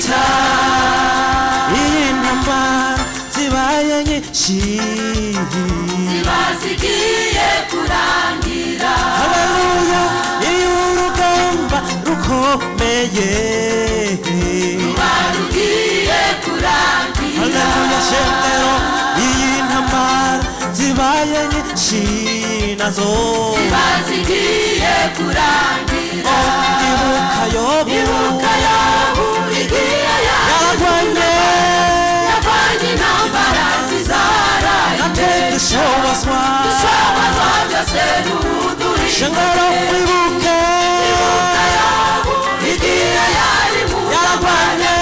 n'ubwiza intambara zibaye nyinshi ziba zigiye kurangira haleluya iyo urugamba rukomeye ruba rugiye kurangira haleluya shengero iyi ntambara zibaye nyinshi nazo ziba zigiye kurangira ibuka yobu igihe yaragwanye intambara zizaraye natwe dushobozwa byose n'ubuduhe shengero wibuke igihe yari mu yaragwanye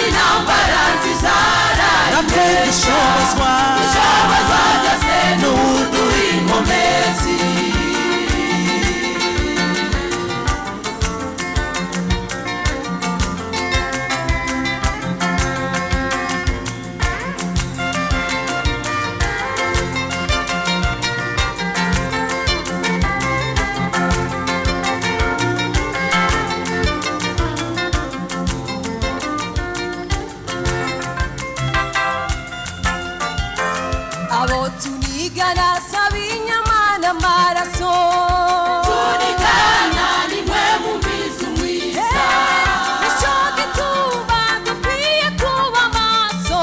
intambara zizaraye natwe dushobozwa byose n'ubuduhe inkomezi abo tunigana sabinyama n'amaraso turigana nimwe mu mizi mwiza nicyo gituma dukwiye kuba maso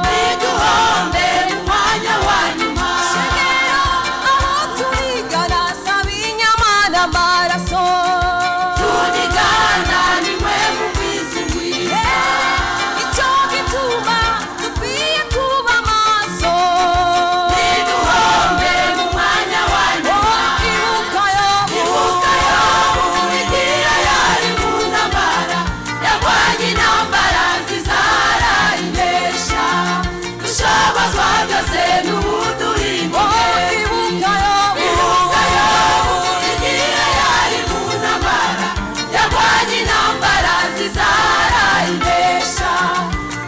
ntiduhombe mu mwanya wa nyuma shengero abo tunigana sabinyama n'amaraso turigana nimwe mu mizi mwiza nicyo gituma dukwiye kuba maso ntiduhombe mu mwanya wa nyuma ibuka yobu igihe yari mu ntambara yarwanye intambara zizarayinesha dushobozwa byose n'ubuduhe ibuka yobu igihe yari mu ntambara yarwanye intambara zizarayinesha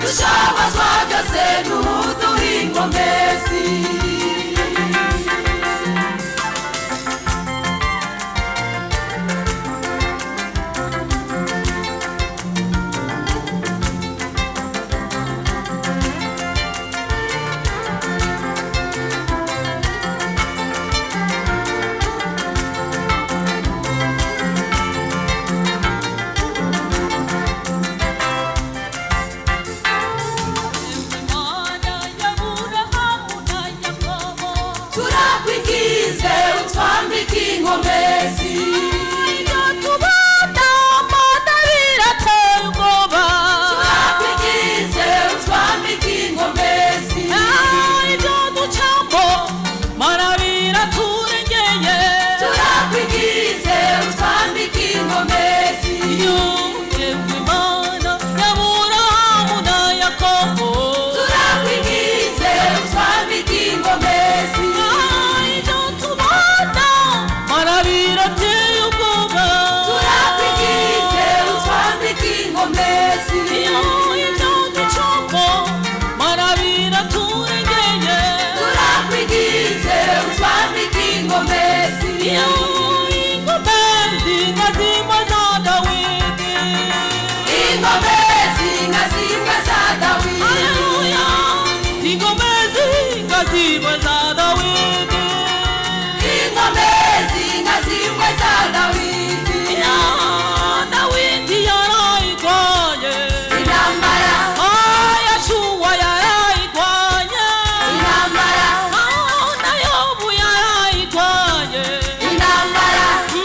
dushobozwa byose n'ubuduhe inkomezi turakwigize utwambike inkomezi turakwigize utwambike inkomezi turakwigize utwambike inkomezi turakwigize utwambike inkomezi turakwigize utwambike inkomezi turakwigize utwambike inkomezi inkomezi nka zimwe za Dawidi inkomezi nka zimwe za Dawidi intambara intambara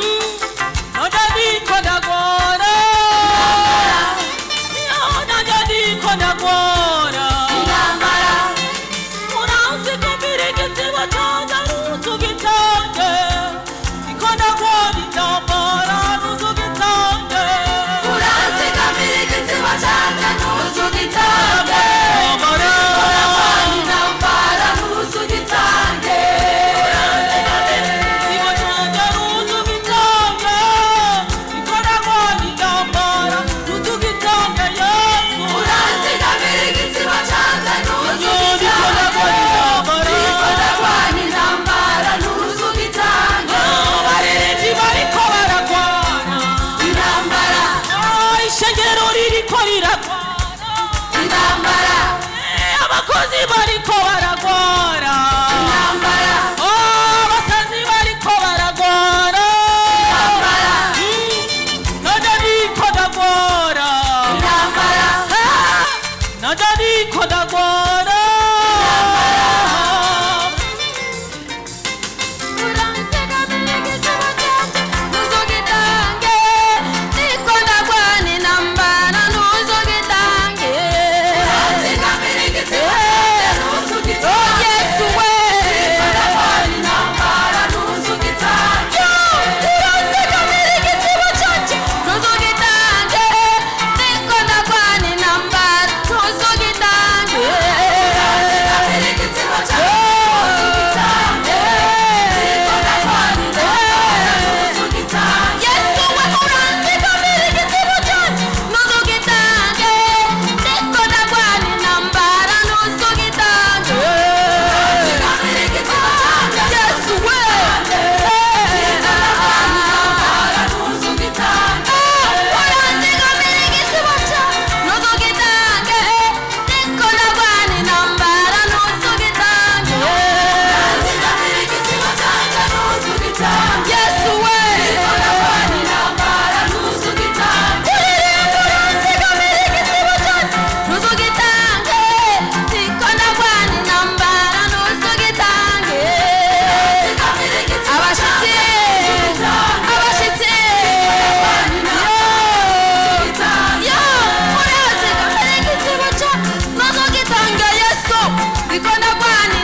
abakozi bariko baragora intambara abasazi bariko baragora none niko ndagora intambara none niko ndagora Ikona kwani